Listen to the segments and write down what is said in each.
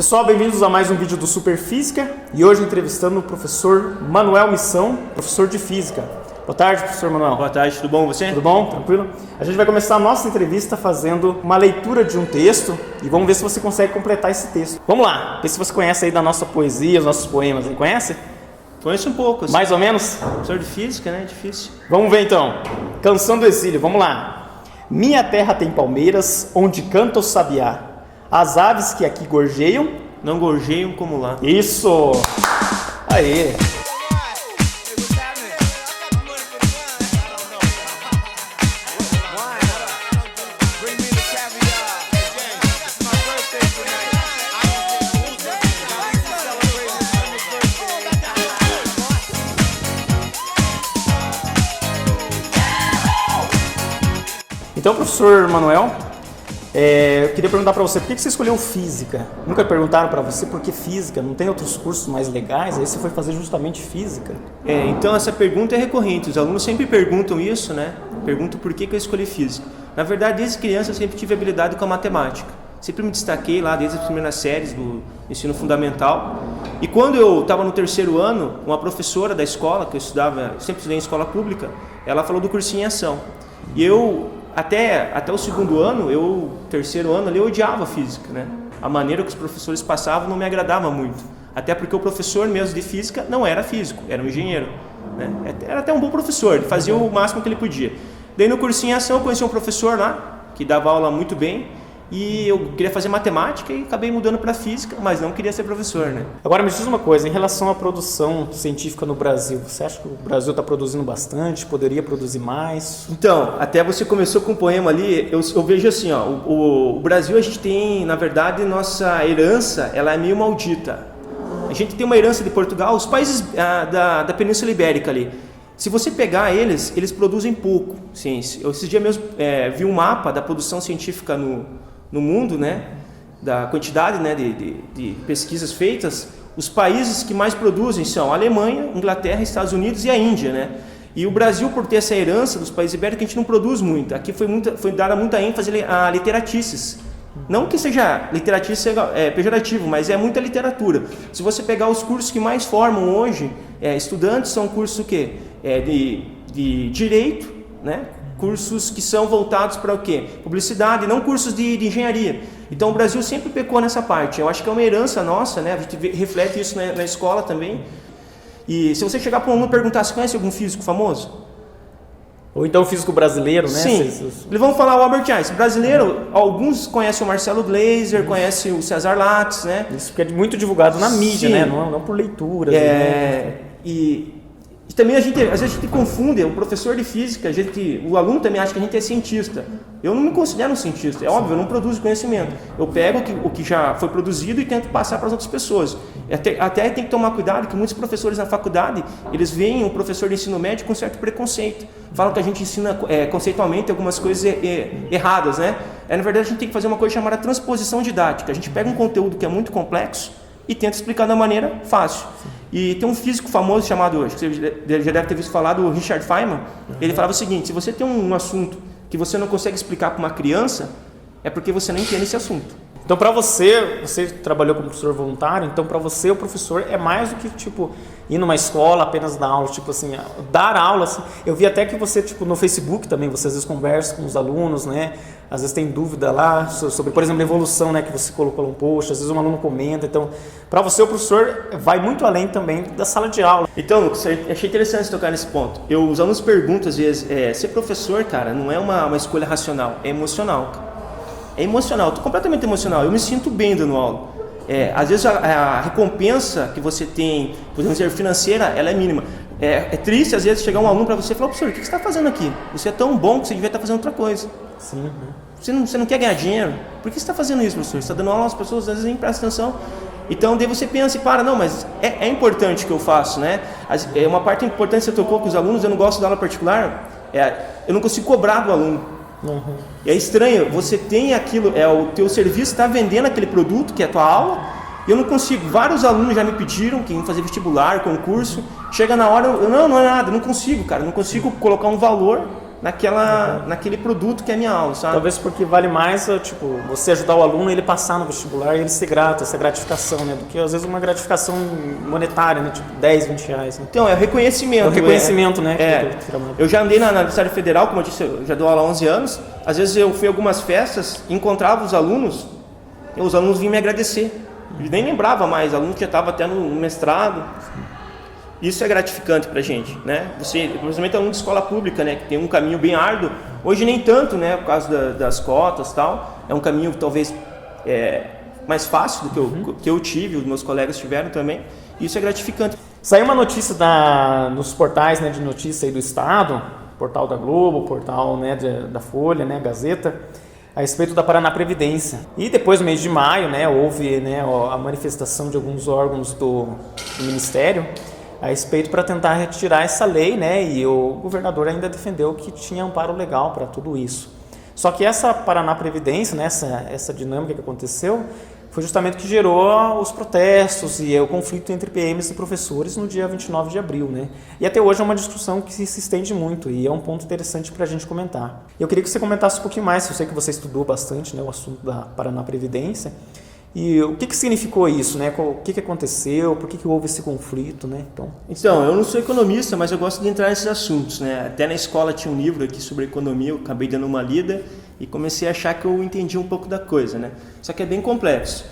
Pessoal, bem-vindos a mais um vídeo do Super Física e hoje entrevistando o professor Manuel Missão, professor de Física. Boa tarde, professor Manuel. Boa tarde, tudo bom você? Tudo bom? Tranquilo? A gente vai começar a nossa entrevista fazendo uma leitura de um texto e vamos ver se você consegue completar esse texto. Vamos lá, ver se você conhece aí da nossa poesia, os nossos poemas aí, conhece? Conheço um pouco. Assim. Mais ou menos? Professor de Física, né? Difícil. Vamos ver então. Canção do Exílio, vamos lá. Minha terra tem palmeiras, onde canta o sabiá. As aves que aqui gorjeiam, não gorjeiam como lá. Isso! Aê! Então, professor Manuel, eu queria perguntar para você, por que você escolheu Física? Nunca perguntaram para você por que Física? Não tem outros cursos mais legais? Aí você foi fazer justamente Física? Então essa pergunta é recorrente, os alunos sempre perguntam isso, né? Perguntam por que eu escolhi Física. Na verdade, desde criança eu sempre tive habilidade com a matemática. Sempre me destaquei lá desde as primeiras séries do ensino fundamental. E quando eu estava no terceiro ano, uma professora da escola, que eu estudava, sempre estudei em escola pública, ela falou do cursinho em ação. E eu... Até o segundo ano, terceiro ano ali, eu odiava física, né? A maneira que os professores passavam não me agradava muito. Até porque o professor mesmo de física não era físico, era um engenheiro, né? Era até um bom professor, ele fazia o máximo que ele podia. Daí no cursinho em ação eu conheci um professor lá, que dava aula muito bem, e eu queria fazer matemática e acabei mudando para física, mas não queria ser professor, né? Agora me diz uma coisa, em relação à produção científica no Brasil, você acha que o Brasil está produzindo bastante, poderia produzir mais? Então, até você começou com um poema ali, eu vejo assim, ó, o Brasil a gente tem, na verdade, nossa herança, ela é meio maldita. A gente tem uma herança de Portugal, os países da Península Ibérica ali. Se você pegar eles produzem pouco ciência. Eu esses dias mesmo vi um mapa da produção científica no mundo, né, da quantidade, né, de pesquisas feitas. Os países que mais produzem são a Alemanha, Inglaterra, Estados Unidos e a Índia, né? E o Brasil, por ter essa herança dos países ibéricos, a gente não produz muito. Aqui foi dada muita ênfase a literatices. Não que seja literatice pejorativo, mas é muita literatura. Se você pegar os cursos que mais formam hoje estudantes, são cursos o quê? De direito, né? Cursos que são voltados para o quê? Publicidade, não cursos de engenharia. Então o Brasil sempre pecou nessa parte. Eu acho que é uma herança nossa, né? A gente reflete isso na escola também. E se você chegar para um aluno e perguntar se conhece algum físico famoso? Ou então físico brasileiro, né? Sim, eles vão falar o Albert Einstein. Brasileiro, alguns conhecem o Marcelo Gleiser, conhecem o César Lattes, né? Isso porque é muito divulgado na mídia, sim, né? Não por leituras. Né? E também às vezes a gente confunde, o professor de física, o aluno também acha que a gente é cientista. Eu não me considero um cientista, é óbvio, eu não produzo conhecimento. Eu pego o que já foi produzido e tento passar para as outras pessoas. Até tem que tomar cuidado que muitos professores na faculdade, eles veem o professor de ensino médio com certo preconceito. Falam que a gente ensina conceitualmente algumas coisas erradas, né? Na verdade a gente tem que fazer uma coisa chamada transposição didática. A gente pega um conteúdo que é muito complexo e tenta explicar da maneira fácil. E tem um físico famoso chamado, acho que você já deve ter visto falar, do Richard Feynman. Ele falava o seguinte: se você tem um assunto que você não consegue explicar para uma criança, é porque você não entende esse assunto. Então, para você trabalhou como professor voluntário, então para você o professor é mais do que tipo ir numa escola apenas dar aula, tipo assim, dar aula. Assim. Eu vi até que você tipo no Facebook também, você às vezes conversa com os alunos, né? Às vezes tem dúvida lá sobre, por exemplo, a evolução, né? Que você colocou um post, às vezes um aluno comenta. Então, para você o professor vai muito além também da sala de aula. Então, Lucas, achei interessante tocar nesse ponto. Os alunos perguntam às vezes, ser professor, cara, não é uma escolha racional, é emocional, cara. É emocional, estou completamente emocional, eu me sinto bem dando aula. Às vezes a recompensa que você tem, podemos dizer, financeira, ela é mínima. É triste às vezes chegar um aluno para você e falar: professor, o que você está fazendo aqui? Você é tão bom que você devia estar fazendo outra coisa. Sim. Você não quer ganhar dinheiro? Por que você está fazendo isso, professor? Você está dando aula às pessoas, às vezes nem prestam atenção. Então daí você pensa e para, não, mas é importante o que eu faço, né? Uma parte importante que você tocou com os alunos, eu não gosto da aula particular, eu não consigo cobrar do aluno. Uhum. É estranho, você tem aquilo, o teu serviço está vendendo aquele produto que é a tua aula, e eu não consigo. Vários alunos já me pediram que iam fazer vestibular, concurso, chega na hora, não é nada, eu não consigo, cara, não consigo colocar um valor naquele produto que é a minha aula, sabe? Talvez porque vale mais, tipo, você ajudar o aluno a ele passar no vestibular e ele ser grato, essa gratificação, né? Do que às vezes uma gratificação monetária, né? Tipo, 10, 20 reais, né? Então, é o reconhecimento. É o reconhecimento, né? Eu já andei na Universidade Federal, como eu disse, eu já dou aula há 11 anos. Às vezes eu fui a algumas festas, encontrava os alunos, e os alunos vinham me agradecer. Eu nem lembrava mais, aluno que já estava até no mestrado. Isso é gratificante pra gente, né? Você, principalmente aluno de escola pública, né? Que tem um caminho bem árduo. Hoje nem tanto, né? Por causa das cotas e tal. É um caminho talvez mais fácil do que eu tive, os meus colegas tiveram também. Isso é gratificante. Saiu uma notícia nos portais, né, de notícia aí do Estado, portal da Globo, portal, né, da Folha, né, Gazeta, a respeito da Paraná Previdência. E depois, no mês de maio, né, houve, né, a manifestação de alguns órgãos do Ministério a respeito para tentar retirar essa lei, né, e o governador ainda defendeu que tinha amparo legal para tudo isso. Só que essa Paraná Previdência, né, essa dinâmica que aconteceu, foi justamente o que gerou os protestos e o conflito entre PMs e professores no dia 29 de abril, né? E até hoje é uma discussão que se estende muito e é um ponto interessante para a gente comentar. Eu queria que você comentasse um pouquinho mais, eu sei que você estudou bastante, né, o assunto da Paraná Previdência, e o que significou isso, né? O que aconteceu, por que houve esse conflito, né? Então, eu não sou economista, mas eu gosto de entrar nesses assuntos, né? Até na escola tinha um livro aqui sobre economia, eu acabei dando uma lida e comecei a achar que eu entendi um pouco da coisa, né? Só que é bem complexo.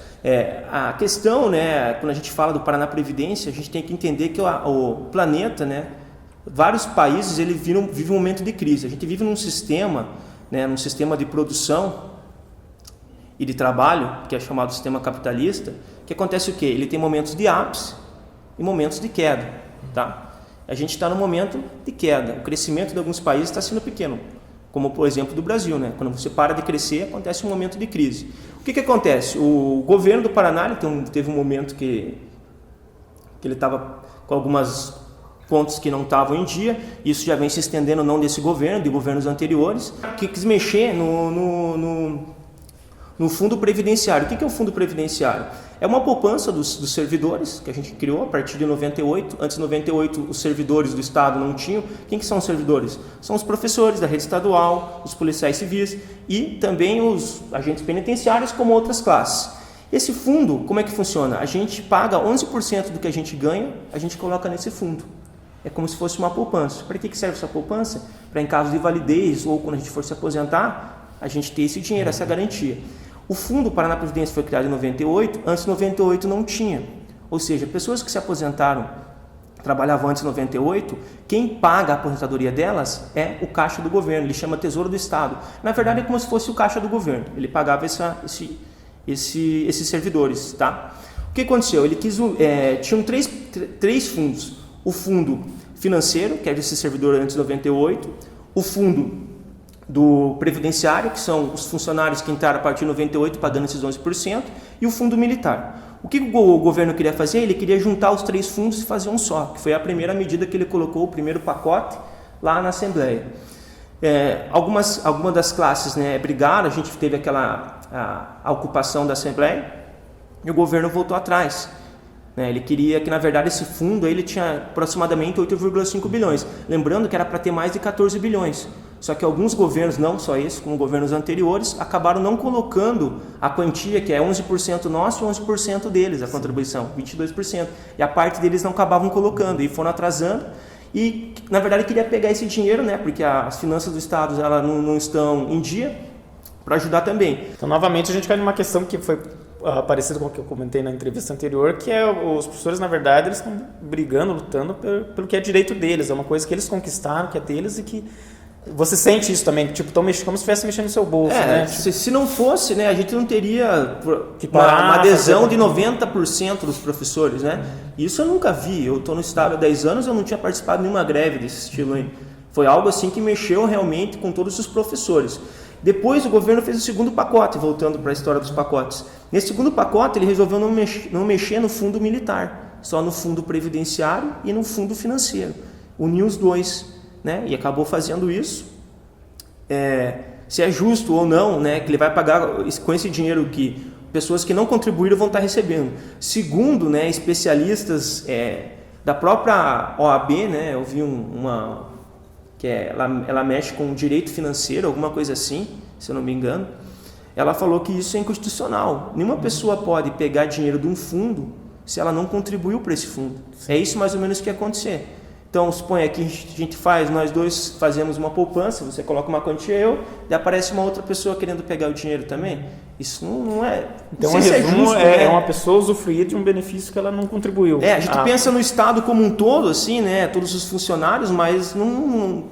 A questão, né, quando a gente fala do Paraná Previdência, a gente tem que entender que o planeta, né, vários países ele vive um momento de crise. A gente vive num sistema, né, num sistema de produção e de trabalho, que é chamado sistema capitalista, que acontece o quê? Ele tem momentos de ápice e momentos de queda, tá? A gente está no momento de queda. O crescimento de alguns países está sendo pequeno, como por exemplo do Brasil, né? Quando você para de crescer, acontece um momento de crise. O que acontece? O governo do Paraná teve um momento que ele estava com algumas contas que não estavam em dia. Isso já vem se estendendo não desse governo, de governos anteriores, que quis mexer no fundo previdenciário. O que é o fundo previdenciário? É uma poupança dos servidores que a gente criou a partir de 98. Antes de 98, os servidores do Estado não tinham. Quem que são os servidores? São os professores da rede estadual, os policiais civis e também os agentes penitenciários, como outras classes. Esse fundo, como é que funciona? A gente paga 11% do que a gente ganha, a gente coloca nesse fundo. É como se fosse uma poupança. Para que serve essa poupança? Para em caso de validez ou quando a gente for se aposentar, a gente ter esse dinheiro, essa garantia. O Fundo Paraná Previdência foi criado em 98, antes de 98 não tinha. Ou seja, pessoas que se aposentaram, trabalhavam antes de 98, quem paga a aposentadoria delas é o caixa do governo, ele chama Tesouro do Estado. Na verdade é como se fosse o caixa do governo, ele pagava esses servidores. Tá? O que aconteceu? Tinham três fundos. O fundo financeiro, que é desse servidor antes de 98, o fundo do previdenciário, que são os funcionários que entraram a partir de 98 pagando esses 11%, e o fundo militar. O que o governo queria fazer? Ele queria juntar os três fundos e fazer um só, que foi a primeira medida que ele colocou, o primeiro pacote, lá na Assembleia. Algumas das classes, né, brigaram, a gente teve a ocupação da Assembleia, e o governo voltou atrás. Ele queria que, na verdade, esse fundo ele tinha aproximadamente 8,5 bilhões. Lembrando que era para ter mais de 14 bilhões. Só que alguns governos, não só esse, como governos anteriores, acabaram não colocando a quantia, que é 11% nosso e 11% deles, a contribuição, 22%. E a parte deles não acabavam colocando, e foram atrasando. E, na verdade, queria pegar esse dinheiro, né, porque as finanças do Estado ela não estão em dia, para ajudar também. Então, novamente, a gente cai numa questão que foi parecido com o que eu comentei na entrevista anterior, que é os professores, na verdade, eles estão brigando, lutando pelo que é direito deles, é uma coisa que eles conquistaram, que é deles e que você sente isso também, tipo, como se estivesse mexendo no seu bolso, né? Se não fosse, né, a gente não teria uma adesão de 90% dos professores, né? Isso eu nunca vi, eu estou no Estado há 10 anos, eu não tinha participado de nenhuma greve desse estilo aí. Foi algo assim que mexeu realmente com todos os professores. Depois o governo fez o segundo pacote, voltando para a história dos pacotes. Nesse segundo pacote ele resolveu não mexer no fundo militar, só no fundo previdenciário e no fundo financeiro. Uniu os dois, né? E acabou fazendo isso. Se é justo ou não, né, que ele vai pagar com esse dinheiro que pessoas que não contribuíram vão estar recebendo. Segundo, né, especialistas da própria OAB, né, eu vi ela mexe com direito financeiro, alguma coisa assim, se eu não me engano. Ela falou que isso é inconstitucional. Nenhuma pessoa pode pegar dinheiro de um fundo se ela não contribuiu para esse fundo. É isso mais ou menos que ia acontecer. Então, suponha que nós dois fazemos uma poupança, você coloca uma quantia e aparece uma outra pessoa querendo pegar o dinheiro também. Isso não é... Então, em resumo, é uma pessoa usufruir de um benefício que ela não contribuiu. A gente pensa no Estado como um todo, assim, né? Todos os funcionários, mas não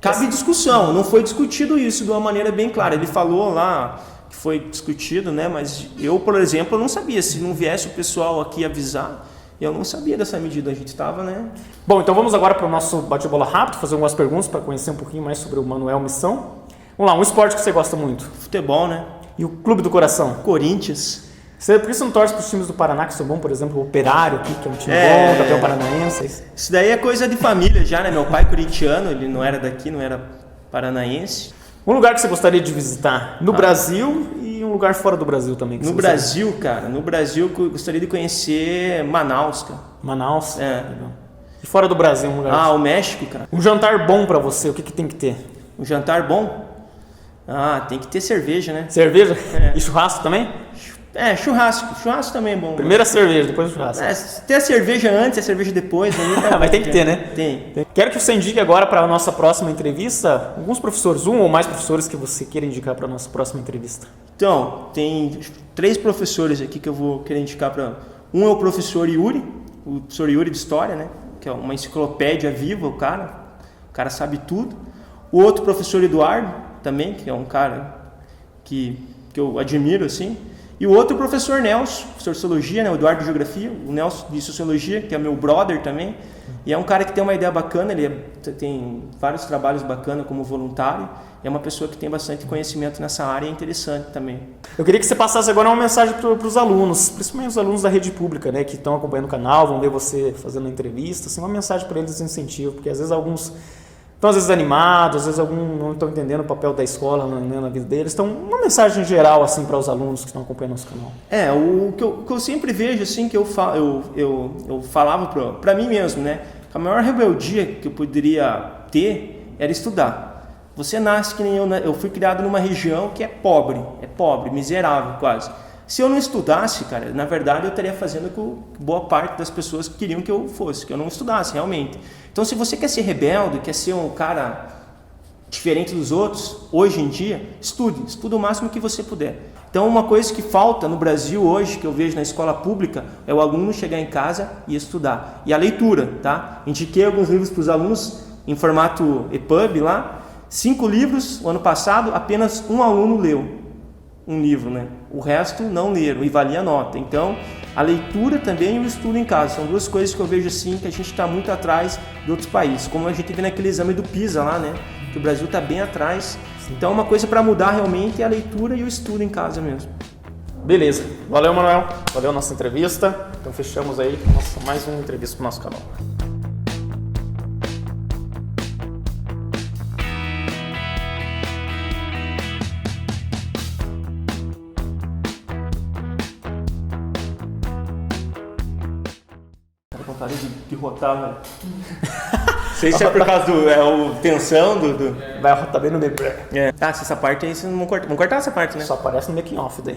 cabe discussão. Não foi discutido isso de uma maneira bem clara. Ele falou lá que foi discutido, né? Mas eu, por exemplo, não sabia. Se não viesse o pessoal aqui avisar... Eu não sabia dessa medida, a gente estava, né? Bom, então vamos agora para o nosso bate-bola rápido, fazer algumas perguntas para conhecer um pouquinho mais sobre o Manuel Missão. Vamos lá, um esporte que você gosta muito? Futebol, né? E o clube do coração? Corinthians. Por que você não torce para os times do Paraná que são bons, por exemplo, o Operário aqui, que é um time bom, campeão paranaense? Isso daí é coisa de família já, né? Meu pai corintiano, ele não era daqui, não era paranaense. Um lugar que você gostaria de visitar no Brasil e um lugar fora do Brasil também? No Brasil, cara, no Brasil eu gostaria de conhecer Manaus, cara. Manaus? É. E fora do Brasil, um lugar? O México, cara. Um jantar bom pra você, o que tem que ter? Um jantar bom? Tem que ter cerveja, né? Cerveja? E churrasco também? Churrasco. Churrasco também é bom. Primeiro a cerveja, depois o churrasco. Ter a cerveja antes e a cerveja depois. Mas tem que ter, né? Tem. Quero que você indique agora para a nossa próxima entrevista alguns professores, um ou mais professores que você queira indicar para a nossa próxima entrevista. Então, tem 3 professores aqui que eu vou querer indicar para... Um é o professor Yuri, o professor Yuri de História, né? Que é uma enciclopédia viva, o cara sabe tudo. O outro professor Eduardo, também, que é um cara que eu admiro, assim. E o outro professor Nelson, professor de Sociologia, né? O Eduardo de Geografia, o Nelson de Sociologia, que é meu brother também. E é um cara que tem uma ideia bacana, ele tem vários trabalhos bacanas como voluntário. É uma pessoa que tem bastante conhecimento nessa área e é interessante também. Eu queria que você passasse agora uma mensagem para os alunos, principalmente os alunos da rede pública, né? Que estão acompanhando o canal, vão ver você fazendo a entrevista, assim, uma mensagem para eles de incentivo, porque às vezes alguns... Estão às vezes animados, às vezes alguns não estão entendendo o papel da escola na vida deles. Então, uma mensagem geral assim para os alunos que estão acompanhando nosso canal. O que eu sempre vejo, assim, que eu falava para mim mesmo, né? Que a maior rebeldia que eu poderia ter era estudar. Você nasce que nem eu fui criado numa região que é pobre, miserável quase. Se eu não estudasse, cara, na verdade eu estaria fazendo com boa parte das pessoas que queriam que eu fosse, que eu não estudasse realmente. Então, se você quer ser rebelde, quer ser um cara diferente dos outros, hoje em dia, estude o máximo que você puder. Então, uma coisa que falta no Brasil hoje, que eu vejo na escola pública, é o aluno chegar em casa e estudar. E a leitura, tá? Indiquei alguns livros para os alunos em formato EPUB lá, 5 livros, o ano passado, apenas um aluno leu um livro, né? O resto não leram e valia nota. Então, a leitura também e o estudo em casa são 2 coisas que eu vejo assim que a gente está muito atrás de outros países, como a gente vê naquele exame do PISA lá, né? Que o Brasil está bem atrás. Então, uma coisa para mudar realmente é a leitura e o estudo em casa mesmo. Beleza. Valeu, Manuel. Valeu a nossa entrevista. Então, fechamos aí mais uma entrevista para o nosso canal. Vontade de rotar, velho. Não sei se é por causa do tensão do... Vai rotar bem no meio. Se essa parte aí, vocês não vão cortar. Vão cortar essa parte, né? Só aparece no making off daí.